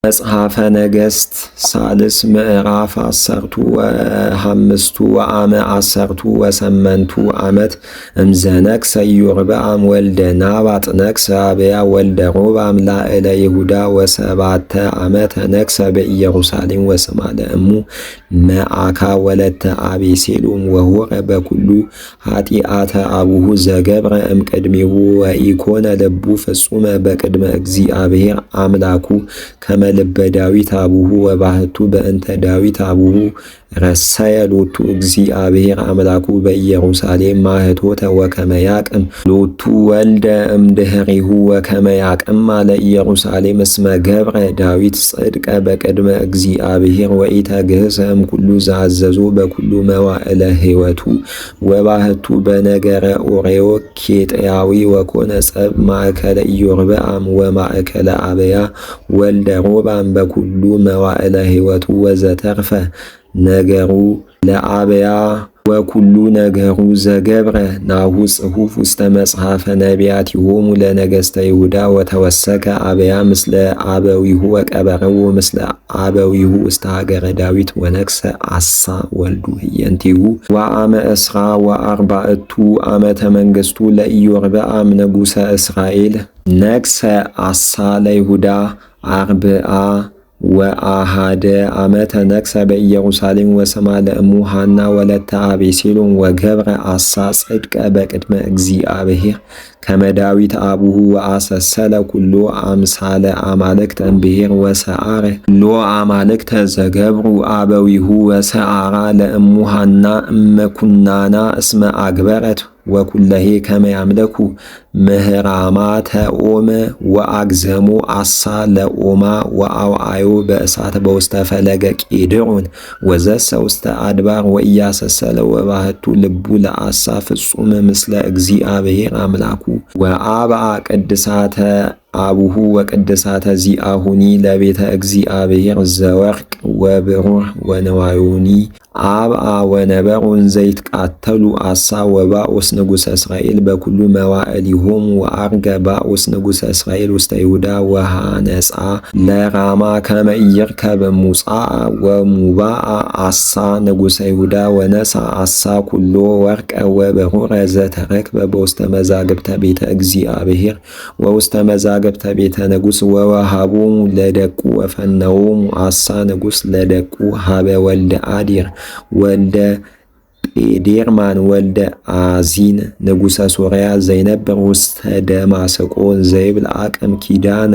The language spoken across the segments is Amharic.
መጽሐፈ ነገሥት ሳልስ ምዕራፍ 15 ወአመ 18 ዓመት እምዘነግሠ ኢዮርብዓም ወልደ ናባጥ ነግሠ አብያ ወልደ ሮብዓም ላዕለ ይሁዳ ወሰባተ ዓመተ ነግሠ በኢየሩሳሌም ወስማ ለእሙ መዓካ ወለተ አቤሴሎም ወሆረ በኩሉ ኃጢአተ አቡሁ ዘገብረ እምቅድሜሁ ወኢኮነ ልቡ ፍጹመ በቅድመ እግዚአብሔር አምላኩ ከመ ልበ ዳዊት አቡሁ ወባህቱ በእንተ ዳዊት አቡሁ ረሰየ ሎቱ እግዚአብሔር አምላኩ በኢየሩሳሌም ማኅቶተ ወከመ ያቅም ሎቱ ወልደ እምድኅሪሁ ወከመ ያቅም አለ ኢየሩሳሌም እስመ ገብረ ዳዊት ጽድቀ በቅድመ እግዚአብሔር ወኢተግህሰ እምኩሉ ዘአዘዞ በኩሉ መዋዕለ ሕይወቱ ወባህቱ በነገረ ኦሬዮ ኬጥያዊ ወኮነ ጸብ ማእከለ ኢዮርብዓም ወማእከለ አብያ ወልደ ሮብዓም በኩሉ መዋዕለ ሕይወቱ ወዘተርፈ ነገሩ ለአብያ ወኩሉ ነገሩ ዘገብረ ናሁ ጽሑፍ ውስተ መጽሐፈ ነቢያቲሆሙ ለነገሥተ ይሁዳ ወተወሰከ አብያ ምስለ አበዊሁ ወቀበረው ምስለ አበዊሁ ውስተ ሀገረ ዳዊት ወነግሠ አሳ ወልዱ ህየንቲሁ ወአመ እስራ ወአርባዕቱ ዓመተ መንግሥቱ ለኢዮርብዓም ንጉሠ እስራኤል ነግሠ አሳ ለይሁዳ አርብዓ ወአሃደ ዓመተ ነግሠ በኢየሩሳሌም ወስማ ለእሙ ሐና ወለተ አቤሴሎም ወገብረ አሳ ጽድቀ በቅድመ እግዚአብሔር ከመ ዳዊት አቡሁ ወአሰሰለ ኩሎ አምሳለ አማልክተ እምብሔር ወሰዓረ ኩሎ አማልክተ ዘገብሩ አበዊሁ ወሰዓራ ለእሙ ሐና እመኩናና እስመ አግበረት ወኩለሄ ከመ ያምለኩ ምህራማተ ኦመ ወአግዘሞ አሳ ለኦማ ወአውዓዮ በእሳት በውስተ ፈለገ ቄድሮን ወዘሰ ውስተ አድባር ወኢያሰሰለ ወባህቱ ልቡ ለአሳ ፍጹም ምስለ እግዚአብሔር አምላኩ ወአብአ ቅድሳተ አቡሁ ወቅድሳተ ዚአሁኒ ለቤተ እግዚአብሔር ዘወርቅ ወብሩር ወነዋዮኒ አብአ ወነበሩን ዘይትቃተሉ አሳ ወባኦስ ንጉሠ እስራኤል በኩሉ መዋዕሊሆሙ ወአርገ ባኦስ ንጉሠ እስራኤል ውስተ ይሁዳ ወሃነጻ ለራማ ከመ ኢይርከብ ሙጻአ ወሙባአ አሳ ንጉሠ ይሁዳ ወነሳ አሳ ኩሎ ወርቀ ወብሩረ ዘተረክበ በውስተ መዛግብተ ቤተ እግዚአብሔር ወውስተ መዛግብተ ቤተ ንጉሥ ወወሃቦሙ ለደቁ ወፈነዎሙ አሳ ንጉሥ ለደቁ ሀበ ወልደ አዲር ወልደ ጴዴርማን ወልደ አዚን ንጉሠ ሶርያ ዘይነብር ውስተ ደማስቆ ዘይብል አቅም ኪዳነ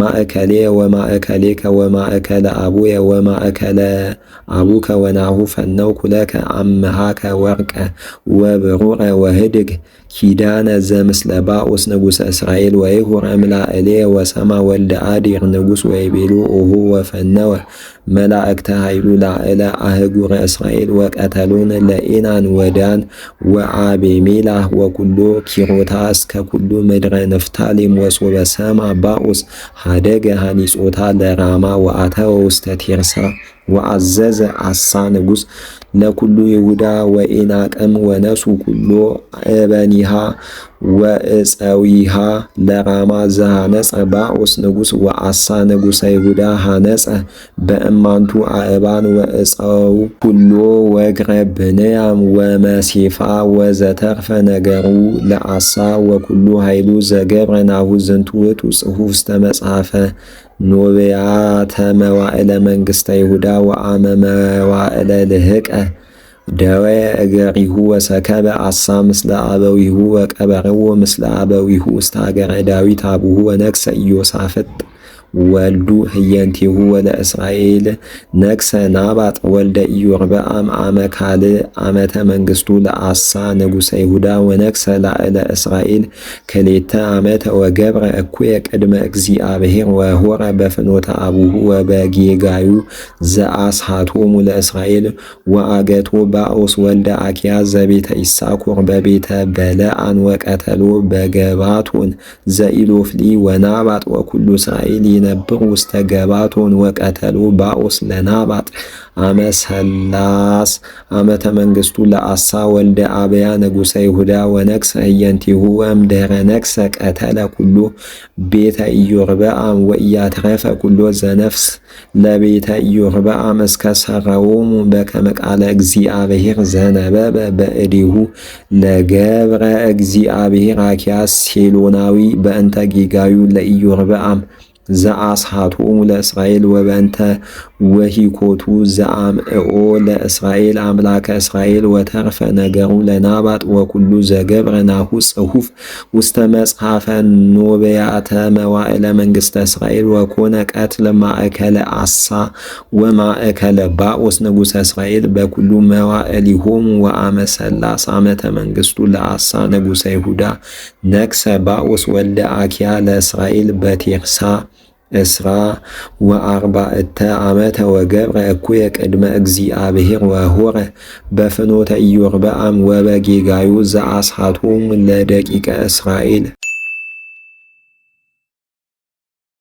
ማእከሌ ወማእከሌከ ወማእከለ አቡየ ወማእከለ አቡከ ወናሁ ፈነውኩ ለከ አምሃከ ወርቀ ወብሩረ ወህድግ ኪዳነ ዘምስለ ባኦስ ንጉሠ እስራኤል ወይሁር እምላእሌ ወሰማ ወልደ አዲር ንጉሥ ወይቤሉ ኦሁ ወፈነወ መላእክተ ኃይሉ ላዕለ አህጉረ እስራኤል ወቀተሉን ለኢናን ወዳን ወአቤሜላህ ወኩሎ ኪሮታ እስከ ኩሉ ምድረ ንፍታሌም ወሶበ ሰማ ባኦስ ሀደገ ሐኒጾታ ለራማ ወአተወ ውስተ ቴርሳ ወአዘዘ አሳ ንጉሥ ለኩሉ ይሁዳ ወኢናቅም ወነሱ ኩሎ እበኒሃ ወእፀዊሃ ለራማ ዘሃነጸ ባኦስ ንጉሥ ወአሳ ንጉሠ ይሁዳ ሃነጸ በእማንቱ አእባን ወእፀው ኩሎ ወግረ ብንያም ወመሴፋ ወዘተርፈ ነገሩ ለአሳ ወኩሉ ኃይሉ ዘገብረ ናሁ ዝንቱ ውእቱ ጽሑፍ ውስተ መጽሐፈ ኖብያተ መዋዕለ መንግሥተ ይሁዳ ወአመ መዋዕለ ልህቀ ደወ እገሪሁ ወሰከበ አሳ ምስለ አበዊሁ ወቀበርዎ ምስለ አበዊሁ ውስተ ሀገረ ዳዊት አቡሁ ወነግሠ ኢዮሳፍጥ ወልዱ ህየንቲሁ ወለእስራኤል ነግሠ ናባጥ ወልደ ኢዮርብዓም አመ ካልዕ ዓመተ መንግሥቱ ለአሳ ንጉሠ ይሁዳ ወነግሠ ላዕለ እስራኤል ክልኤተ ዓመተ ወገብረ እኩየ ቅድመ እግዚአብሔር ወሆረ በፍኖተ አቡሁ ወበጌጋዩ ዘአስሃቶሙ ለእስራኤል ወአገቶ ባኦስ ወልደ አኪያዝ ዘቤተ ይሳኮር በቤተ በለዓን ወቀተሎ በገባቶን ዘኢሎፍሊ ወናባጥ ወኩሉ እስራኤል ዘይነብር ውስተ ገባቶን ወቀተሎ ባኦስ ለናባጥ አመ ሰላስ ዓመተ መንግሥቱ ለአሳ ወልደ አብያ ንጉሠ ይሁዳ ወነግሠ ህየንቲሁ ወእምድኅረ ነግሠ ቀተለ ኩሎ ቤተ ኢዮርብዓም ወኢያትረፈ ኩሎ ዘነፍስ ለቤተ ኢዮርብዓም እስከ ሰረዎሙ በከመ ቃለ እግዚአብሔር ዘነበበ በእዴሁ ለገብረ እግዚአብሔር አኪያስ ሴሎናዊ በእንተ ጌጋዩ ለኢዮርብዓም ዘአስሐቶሙ ለእስራኤል ወበእንተ ወሂኮቱ ዘአምዕኦ ለእስራኤል አምላከ እስራኤል ወተርፈ ነገሩ ለናባጥ ወኩሉ ዘገብረ ናሁ ጽሑፍ ውስተ መጽሐፈ ኖብያተ መዋዕለ መንግሥተ እስራኤል ወኮነ ቀትለ ማእከለ አሳ ወማእከለ ባኦስ ንጉሠ እስራኤል በኩሉ መዋዕሊሆሙ ወአመ ሰላስ ዓመተ መንግሥቱ ለአሳ ንጉሠ ይሁዳ ነግሠ ባኦስ ወልደ አኪያ ለእስራኤል በቴርሳ እስራ ወአርባዕተ ዓመተ ወገብረ እኩየ ቅድመ እግዚአብሔር ወሆረ በፍኖተ ኢዮርብዓም ወበጌጋዩ ዘአስሐቶሙ ለደቂቀ እስራኤል